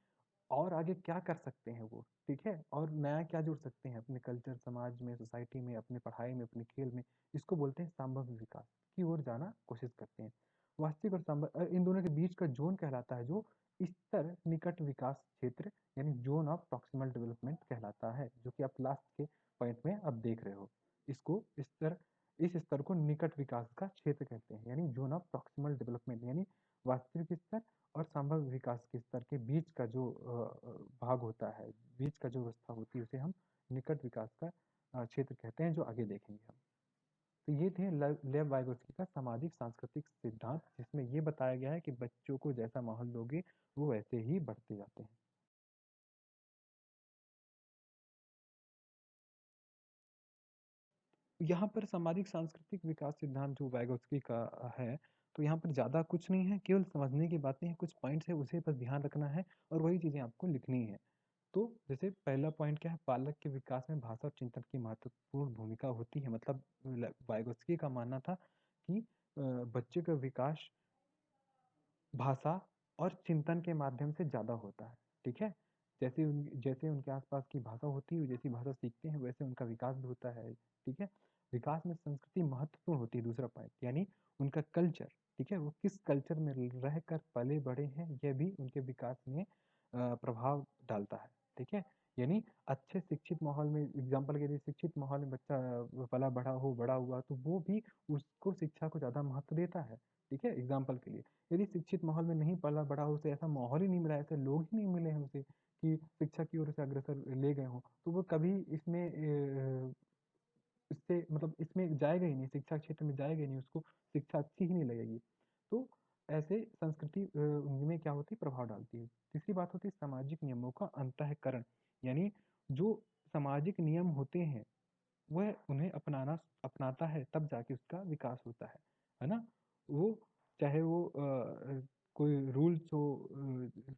और आगे क्या कर सकते हैं वो, ठीक है? और नया क्या जोड़ सकते हैं अपने कल्चर, समाज में, सोसाइटी में, अपने पढ़ाई में, अपने खेल में, इसको बोलते हैं संभव विकास की ओर जाना कोशिश करते हैं। वास्तविक और संभव इन दोनों के बीच का ज़ोन कहलाता है जो स्तर निकट विकास क्षेत्र यानी ज़ोन ऑफ प्रॉक्सिमल डेवलपमेंट कहलाता है, जो कि आप लास्ट के पॉइंट में अब देख रहे हो। इसको इस स्तर को निकट विकास का क्षेत्र कहते हैं, यानी ज़ोन ऑफ प्रॉक्सिमल डेवलपमेंट यानी वास्तविक स्तर और संभव विकास के स्तर के बीच का जो भाग होता है, बीच का जो अवस्था होती है, उसे हम निकट विकास का क्षेत्र कहते हैं, जो आगे देखेंगे हम। तो ये थे लेव वाइगोत्स्की का सामाजिक सांस्कृतिक सिद्धांत, जिसमें ये बताया गया है कि बच्चों को जैसा माहौल दोगे, वो वैसे ही बढ़ते जाते हैं। यहाँ पर सामाजिक सांस्कृतिक विकास सिद्धांत जो वाइगोत्स्की का है, तो यहाँ पर ज़्यादा कुछ नहीं है, केवल समझने की बातें हैं, कुछ पॉइंट्स हैं, उसे बस ध्यान रखना है और वही चीज़ें आपको लिखनी है। तो जैसे पहला पॉइंट क्या है, बालक के विकास में भाषा और चिंतन की महत्वपूर्ण भूमिका होती है, मतलब वाइगोत्स्की का मानना था कि बच्चे का विकास भाषा और चिंतन के माध्यम से ज़्यादा होता है, ठीक है? जैसे उनके आसपास की भाषा होती है, जैसी भाषा सीखते हैं, वैसे उनका विकास भी होता है, ठीक है? विकास में संस्कृति महत्वपूर्ण होती है, दूसरा पॉइंट, यानी उनका कल्चर, ठीक है? वो किस कल्चर में रहकर पले-बड़े हैं, यह भी उनके विकास में प्रभाव डालता है, ठीक है? यानी अच्छे शिक्षित माहौल में, एग्ज़ाम्पल के लिए शिक्षित माहौल में बच्चा पला-बड़ा हो, बड़ा हुआ, तो वो भी उसको शिक्षा को ज़्यादा महत्व देता है, ठीक है? एग्ज़ाम्पल के लिए। यदि शिक्षित माहौल में नहीं पला बड़ा हो, उसे ऐसा माहौल ही नहीं मिला, ऐसे लोग ही नहीं मिले हैं उसे कि शिक्षा की ओर उसे अग्रसर ले गए हों, तो वो कभी इसमें इससे मतलब इसमें जाएगा ही नहीं, शिक्षा क्षेत्र में जाएगा ही नहीं, उसको शिक्षा अच्छी ही नहीं लगेगी। तो ऐसे संस्कृति उनमें क्या होती है, प्रभाव डालती है। तीसरी बात होती है सामाजिक नियमों का अंतःकरण, यानी जो सामाजिक नियम होते हैं, वह उन्हें अपनाता है, तब जाके उसका विकास होता है ना? वो चाहे वो कोई रूल्स हो,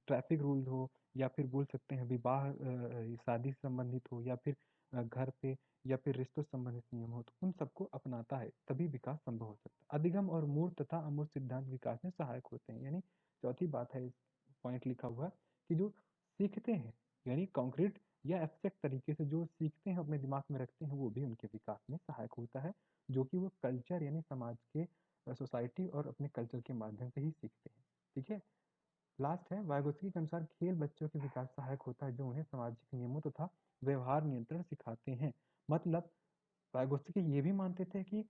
ट्रैफिक रूल्स हो, या फिर बोल सकते हैं विवाह शादी से संबंधित हो, या फिर घर पे या फिर रिश्तों से संबंधित नियम हो, तो उन सबको अपनाता है, तभी विकास संभव हो सकता है। अधिगम और मूर्त तथा अमूर्त सिद्धांत विकास में सहायक होते हैं। यानी चौथी बात है, इस पॉइंट लिखा हुआ है कि जो सीखते हैं, यानी कॉन्क्रीट या एब्स्ट्रैक्ट तरीके से जो सीखते हैं, अपने दिमाग में रखते हैं, वो भी उनके विकास में सहायक होता है, जो कि वो कल्चर यानी समाज के, सोसाइटी और अपने कल्चर के माध्यम से ही सीखते हैं। ठीक है। लास्ट है, वाइगोत्स्की के अनुसार खेल बच्चों के विकास सहायक होता है, जो उन्हें सामाजिक नियमों तथा व्यवहार नियंत्रण सिखाते हैं। मतलब वाइगोत्स्की ये भी मानते थे कि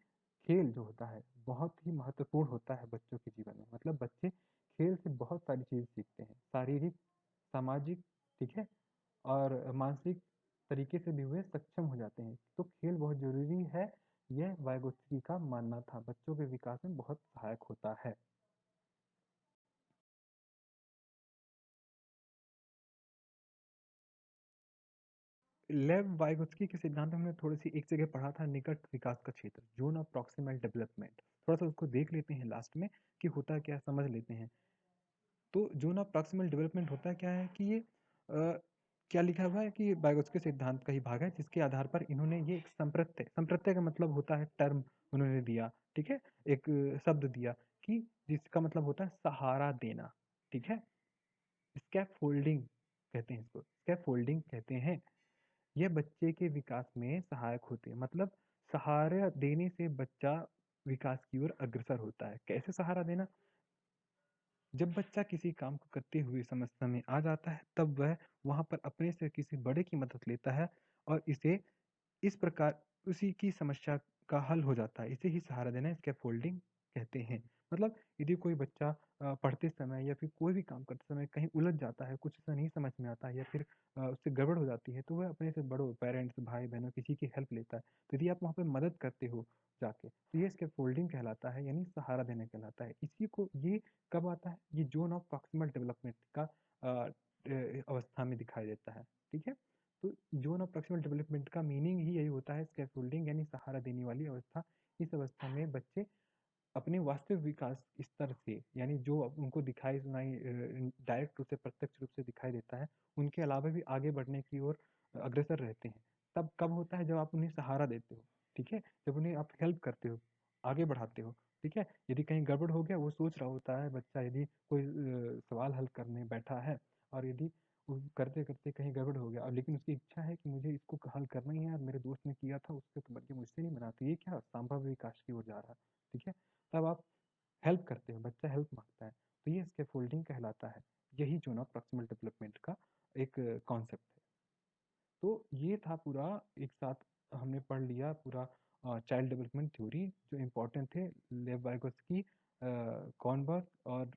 खेल जो होता है बहुत ही महत्वपूर्ण होता है बच्चों के जीवन में। मतलब बच्चे खेल से बहुत सारी चीज़ सीखते हैं, शारीरिक, सामाजिक, ठीक है, और मानसिक तरीके से भी वे सक्षम हो जाते हैं। तो खेल बहुत ज़रूरी है, यह वाइगोत्स्की का मानना था, बच्चों के विकास में बहुत सहायक होता है। लेव वाइगोत्स्की के सिद्धांत में हमने थोड़ी सी एक जगह पढ़ा था, निकट विकास का क्षेत्र, जोन ऑफ प्रॉक्सिमल डेवलपमेंट। थोड़ा सा उसको देख लेते हैं लास्ट में कि होता क्या है, समझ लेते हैं। तो जोन ऑफ प्रॉक्सिमल डेवलपमेंट होता क्या है कि ये क्या लिखा हुआ है कि वाइगोत्स्की सिद्धांत का ही भाग है, जिसके आधार पर इन्होंने ये एक संप्रत्यय, संप्रत्यय का मतलब होता है टर्म, उन्होंने दिया, ठीक है, एक शब्द दिया कि जिसका मतलब होता है सहारा देना। ठीक है, स्कैफोल्डिंग कहते हैं इसको, स्कैफोल्डिंग कहते हैं। यह बच्चे के विकास में सहायक होते हैं। मतलब सहारा देने से बच्चा विकास की ओर अग्रसर होता है। कैसे सहारा देना? जब बच्चा किसी काम को करते हुए समस्या में आ जाता है, तब वह वहां पर अपने से किसी बड़े की मदद लेता है और इसे इस प्रकार उसी की समस्या का हल हो जाता है। इसे ही सहारा देना, स्कैफोल्डिंग कहते हैं। मतलब यदि कोई बच्चा पढ़ते समय या फिर कोई भी काम करते समय कहीं उलझ जाता है, कुछ ऐसा नहीं समझ में आता है या फिर उससे गड़बड़ हो जाती है, तो वह अपने से बड़ों, पेरेंट्स, भाई बहनों, किसी की हेल्प लेता है। तो यदि आप वहाँ पे मदद करते हो जाके, तो ये स्कैफोल्डिंग कहलाता है, यानी सहारा देना कहलाता है। इसी को ये कब आता है? ये जोन ऑफ प्रॉक्सिमल डेवलपमेंट का अवस्था में दिखाई देता है। ठीक है। तो जोन ऑफ प्रॉक्सिमल डेवलपमेंट का मीनिंग ही यही होता है, स्कैफोल्डिंग यानी सहारा देने वाली अवस्था। इस अवस्था में बच्चे अपने वास्तविक विकास स्तर से, यानी जो उनको दिखाई सुनाई डायरेक्ट रूप से, प्रत्यक्ष रूप से दिखाई देता है, उनके अलावा भी आगे बढ़ने की ओर अग्रसर रहते हैं। तब कब होता है? जब आप उन्हें सहारा देते हो। ठीक है, जब उन्हें आप हेल्प करते हो, आगे बढ़ाते हो। ठीक है, यदि कहीं गड़बड़ हो गया, वो सोच रहा होता है बच्चा, यदि कोई सवाल हल करने बैठा है और यदि वो करते करते कहीं गड़बड़ हो गया, और लेकिन उसकी इच्छा है कि मुझे इसको हल करना ही है और मेरे दोस्त ने किया था उससे तो बल्कि मुझसे नहीं बना, तो ये क्या संभव विकास की ओर जा रहा है। ठीक है, तब आप हेल्प करते हो, बच्चा हेल्प मांगता है, तो ये स्कैफोल्डिंग कहलाता है। यही जोन ऑफ प्रॉक्सिमल डेवलपमेंट का एक कॉन्सेप्ट है। तो ये था पूरा, एक साथ हमने पढ़ लिया पूरा चाइल्ड डेवलपमेंट थ्योरी, जो इम्पोर्टेंट थे, लेव वाइगोत्स्की, कॉर्नबर्ग और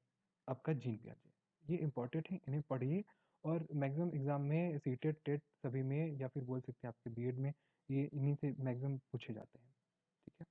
आपका जीन पियाजे। ये इम्पोर्टेंट है, इन्हें पढ़िए। और मैक्सिमम एग्जाम में सीटेट टेट सभी में, या फिर बोल सकते हैं आपके बीएड में, ये इन्हीं से मैक्सिमम पूछे जाते हैं। ठीक है।